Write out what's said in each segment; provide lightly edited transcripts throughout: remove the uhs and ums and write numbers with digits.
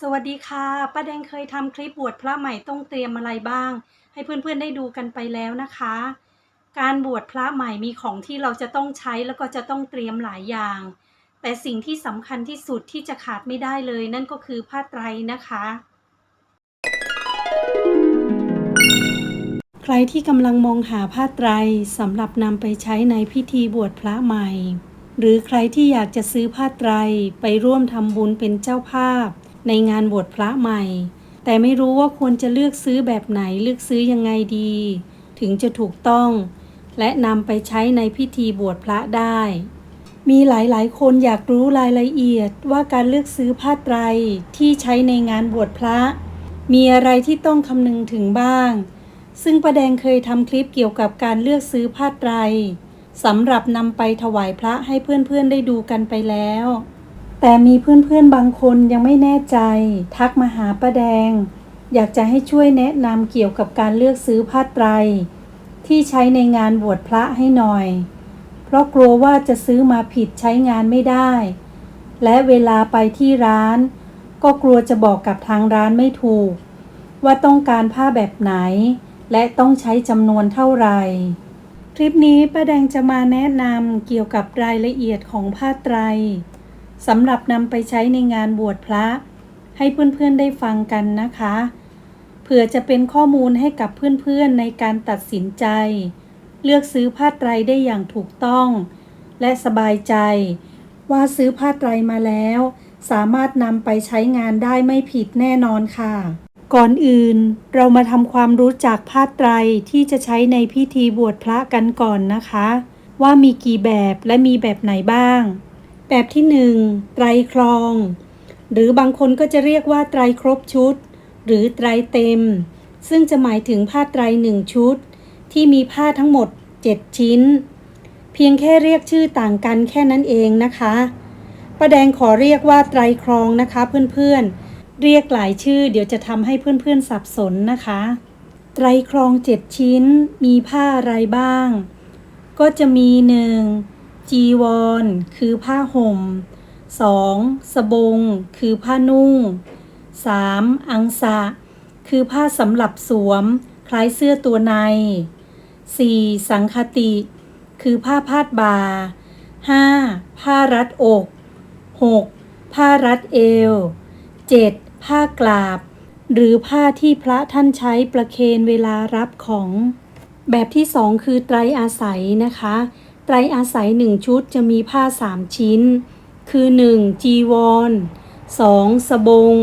สวัสดีค่ะป้าแดงเคยทำคลิปบวชพระใหม่ต้องเตรียมอะไรบ้างให้เพื่อนๆได้ดูกันไปแล้วนะคะการบวชพระใหม่มีของที่เราจะต้องใช้แล้วก็จะต้องเตรียมหลายอย่างแต่สิ่งที่สำคัญที่สุดที่จะขาดไม่ได้เลยนั่นก็คือผ้าไตรนะคะใครที่กำลังมองหาผ้าไตรสำหรับนำไปใช้ในพิธีบวชพระใหม่หรือใครที่อยากจะซื้อผ้าไตรไปร่วมทำบุญเป็นเจ้าภาพในงานบวชพระใหม่แต่ไม่รู้ว่าควรจะเลือกซื้อแบบไหนเลือกซื้อยังไงดีถึงจะถูกต้องและนำไปใช้ในพิธีบวชพระได้มีหลายๆคนอยากรู้รายละเอียดว่าการเลือกซื้อผ้าไตรที่ใช้ในงานบวชพระมีอะไรที่ต้องคำนึงถึงบ้างซึ่งป้าแดงเคยทำคลิปเกี่ยวกับการเลือกซื้อผ้าไตรสำหรับนำไปถวายพระให้เพื่อนๆได้ดูกันไปแล้วแต่มีเพื่อนๆบางคนยังไม่แน่ใจทักมาหาป้าแดงอยากจะให้ช่วยแนะนำเกี่ยวกับการเลือกซื้อผ้าไตรที่ใช้ในงานบวชพระให้หน่อยเพราะกลัวว่าจะซื้อมาผิดใช้งานไม่ได้และเวลาไปที่ร้านก็กลัวจะบอกกับทางร้านไม่ถูกว่าต้องการผ้าแบบไหนและต้องใช้จำนวนเท่าไหร่คลิปนี้ป้าแดงจะมาแนะนำเกี่ยวกับรายละเอียดของผ้าไตรสำหรับนำไปใช้ในงานบวชพระให้เพื่อนๆได้ฟังกันนะคะเผื่อจะเป็นข้อมูลให้กับเพื่อนๆในการตัดสินใจเลือกซื้อผ้าไตรได้อย่างถูกต้องและสบายใจว่าซื้อผ้าไตรมาแล้วสามารถนำไปใช้งานได้ไม่ผิดแน่นอนค่ะก่อนอื่นเรามาทำความรู้จักผ้าไตรที่จะใช้ในพิธีบวชพระกันก่อนนะคะว่ามีกี่แบบและมีแบบไหนบ้างแบบที่1ไตรครองหรือบางคนก็จะเรียกว่าไตรครบชุดหรือไตรเต็มซึ่งจะหมายถึงผ้าไตร1ชุดที่มีผ้าทั้งหมด7ชิ้นเพียงแค่เรียกชื่อต่างกันแค่นั้นเองนะคะป้าแดงขอเรียกว่าไตรครองนะคะเพื่อนๆเรียกหลายชื่อเดี๋ยวจะทำให้เพื่อนๆสับสนนะคะไตรครอง7ชิ้นมีผ้าอะไรบ้างก็จะมี1จีวรคือผ้าห่ม2สบงคือผ้านุ่ง3อังสะคือผ้าสำหรับสวมคล้ายเสื้อตัวใน4สังคติคือผ้าพาดบ่า5ผ้ารัดอก6ผ้ารัดเอว7ผ้ากลาบหรือผ้าที่พระท่านใช้ประเคนเวลารับของแบบที่2คือไตรอาศัยนะคะไตรอาศัย1ชุดจะมีผ้า3ชิ้นคือ1จีวร2สบง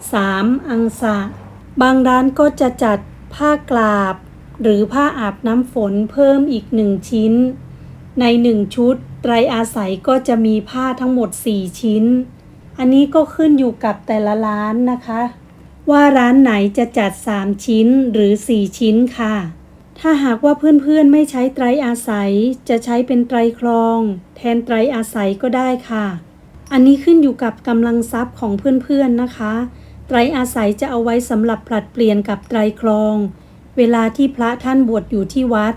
3อังสะบางร้านก็จะจัดผ้ากลาบหรือผ้าอาบน้ำฝนเพิ่มอีก1ชิ้นใน1ชุดไตรอาศัยก็จะมีผ้าทั้งหมด4ชิ้นอันนี้ก็ขึ้นอยู่กับแต่ละร้านนะคะว่าร้านไหนจะจัด3ชิ้นหรือ4ชิ้นค่ะถ้าหากว่าเพื่อนๆไม่ใช้ไตรอาศัยจะใช้เป็นไตรครองแทนไตรอาศัยก็ได้ค่ะอันนี้ขึ้นอยู่กับกำลังทรัพย์ของเพื่อนๆนะคะไตรอาศัยจะเอาไว้สำหรับผลัดเปลี่ยนกับไตรครองเวลาที่พระท่านบวชอยู่ที่วัด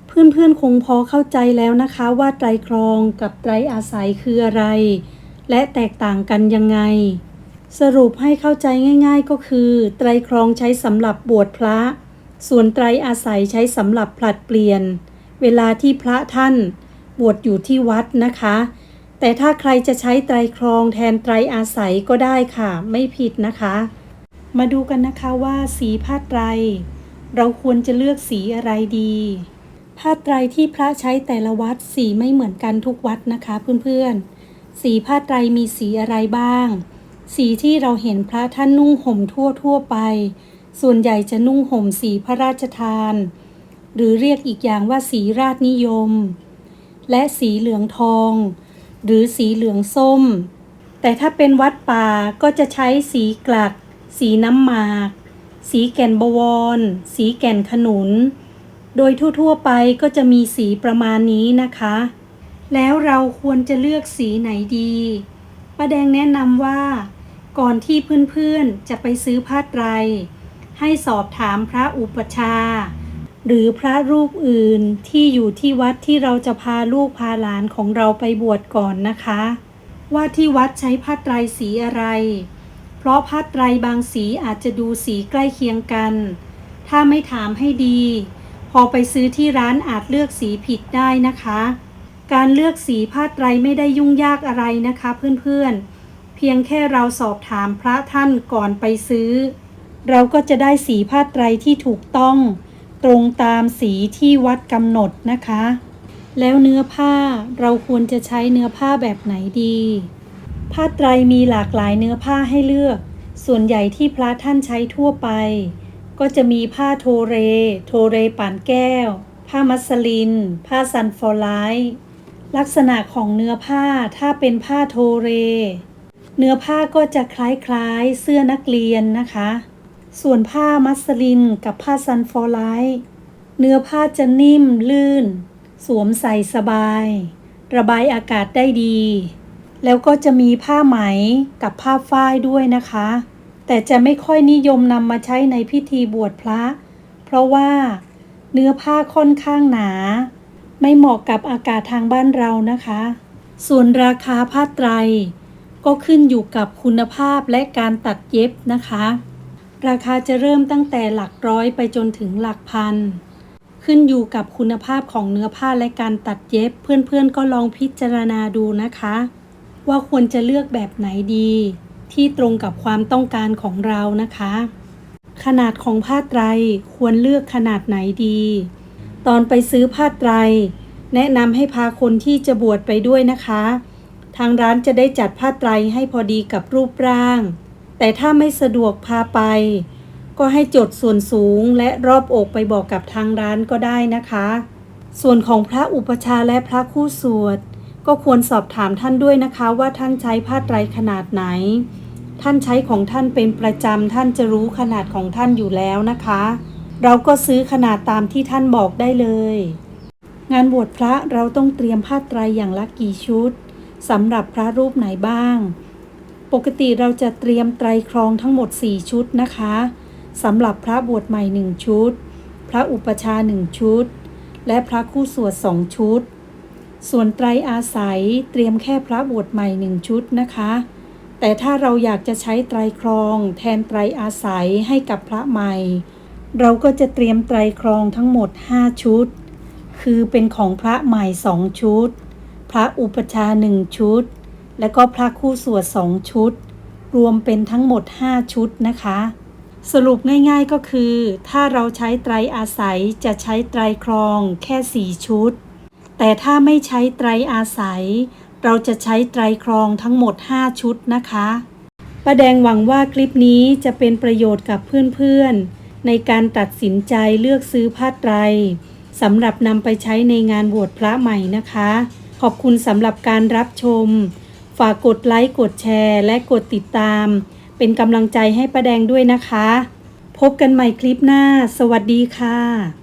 เพื่อนๆคงพอเข้าใจแล้วนะคะว่าไตรครองกับไตรอาศัยคืออะไรและแตกต่างกันยังไงสรุปให้เข้าใจง่ายๆก็คือไตรครองใช้สำหรับบวชพระส่วนไตรอาศัยใช้สำหรับผลัดเปลี่ยนเวลาที่พระท่านบวชอยู่ที่วัดนะคะแต่ถ้าใครจะใช้ไตรครองแทนไตรอาศัยก็ได้ค่ะไม่ผิดนะคะมาดูกันนะคะว่าสีผ้าไตรเราควรจะเลือกสีอะไรดีผ้าไตรที่พระใช้แต่ละวัดสีไม่เหมือนกันทุกวัดนะคะเพื่อนๆสีผ้าไตรมีสีอะไรบ้างสีที่เราเห็นพระท่านนุ่งห่มทั่วไปส่วนใหญ่จะนุ่งห่มสีพระราชทานหรือเรียกอีกอย่างว่าสีราชนิยมและสีเหลืองทองหรือสีเหลืองส้มแต่ถ้าเป็นวัดป่าก็จะใช้สีกลักสีน้ำหมากสีแก่นบวรสีแก่นขนุนโดยทั่วๆไปก็จะมีสีประมาณนี้นะคะแล้วเราควรจะเลือกสีไหนดีป้าแดงแนะนำว่าก่อนที่เพื่อนๆจะไปซื้อผ้าไตรให้สอบถามพระอุปัชฌาย์หรือพระรูปอื่นที่อยู่ที่วัดที่เราจะพาลูกพาหลานของเราไปบวชก่อนนะคะว่าที่วัดใช้ผ้าไตรสีอะไร เพราะผ้าไตรบางสีอาจจะดูสีใกล้เคียงกัน ถ้าไม่ถามให้ดี พอไปซื้อที่ร้านอาจเลือกสีผิดได้นะคะ การเลือกสีผ้าไตรไม่ได้ยุ่งยากอะไรนะคะเพื่อนๆ เพียงแค่เราสอบถามพระท่านก่อนไปซื้อ เราก็จะได้สีผ้าไตรที่ถูกต้องตรงตามสีที่วัดกำหนดนะคะ แล้วเนื้อผ้าเราควรจะใช้เนื้อผ้าแบบไหนดี ผ้าไตรมีหลากหลายเนื้อผ้าให้เลือก ส่วนใหญ่ที่พระท่านใช้ทั่วไป ก็จะมีผ้าโทเรป่านแก้ว ผ้ามัสลิน ผ้าซันฟอร์ไลท์ลักษณะของเนื้อผ้าถ้าเป็นผ้าโทเรเนื้อผ้าก็จะคล้ายๆเสื้อนักเรียนนะคะ ส่วนผ้ามัสลินกับผ้าซันฟอร์ไลท์เนื้อผ้าจะนิ่มลื่นสวมใส่สบายระบายอากาศได้ดีแล้วก็จะมีผ้าไหมกับผ้าฝ้ายด้วยนะคะแต่จะไม่ค่อยนิยมนำมาใช้ในพิธีบวชพระเพราะว่าเนื้อผ้าค่อนข้างหนาไม่เหมาะกับอากาศทางบ้านเรานะคะส่วนราคาผ้าไตรก็ขึ้นอยู่กับคุณภาพและการตัดเย็บนะคะราคาจะเริ่มตั้งแต่หลักร้อยไปจนถึงหลักพันขึ้นอยู่กับคุณภาพของเนื้อผ้าและการตัดเย็บเพื่อนๆก็ลองพิจารณาดูนะคะว่าควรจะเลือกแบบไหนดีที่ตรงกับความต้องการของเรานะคะขนาดของผ้าไตรควรเลือกขนาดไหนดีตอนไปซื้อผ้าไตรแนะนำให้พาคนที่จะบวชไปด้วยนะคะทางร้านจะได้จัดผ้าไตรให้พอดีกับรูปร่างแต่ถ้าไม่สะดวกพาไปก็ให้จดส่วนสูงและรอบอกไปบอกกับทางร้านก็ได้นะคะส่วนของพระอุปชฌาย์และพระคู่สวดก็ควรสอบถามท่านด้วยนะคะว่าท่านใช้ผ้าไตรขนาดไหนท่านใช้ของท่านเป็นประจำท่านจะรู้ขนาดของท่านอยู่แล้วนะคะเราก็ซื้อขนาดตามที่ท่านบอกได้เลยงานบวชพระเราต้องเตรียมผ้าไตรอย่างละกี่ชุดสำหรับพระรูปไหนบ้างปกติเราจะเตรียมไตรครองทั้งหมด4ชุดนะคะสำหรับพระบวชใหม่1ชุดพระอุปชฌาย์1ชุดและพระคู่สวด2ชุดส่วนไตรอาศัยเตรียมแค่พระบวชใหม่1ชุดนะคะแต่ถ้าเราอยากจะใช้ไตรครองแทนไตรอาศัยให้กับพระใหม่เราก็จะเตรียมไตรครองทั้งหมด5ชุดคือเป็นของพระใหม่2ชุดพระอุปชฌาย์1ชุดและก็พระคู่สวด2ชุดรวมเป็นทั้งหมด5ชุดนะคะสรุปง่ายๆก็คือถ้าเราใช้ไตรอาศัยจะใช้ไตรครองแค่4ชุดแต่ถ้าไม่ใช้ไตรอาศัยเราจะใช้ไตรครองทั้งหมด5ชุดนะคะป้าแดงหวังว่าคลิปนี้จะเป็นประโยชน์กับเพื่อนๆในการตัดสินใจเลือกซื้อผ้าไตรสำหรับนำไปใช้ในงานบวชพระใหม่นะคะขอบคุณสำหรับการรับชมฝากกดไลค์กดแชร์และกดติดตามเป็นกำลังใจให้ป้าแดงด้วยนะคะพบกันใหม่คลิปหน้าสวัสดีค่ะ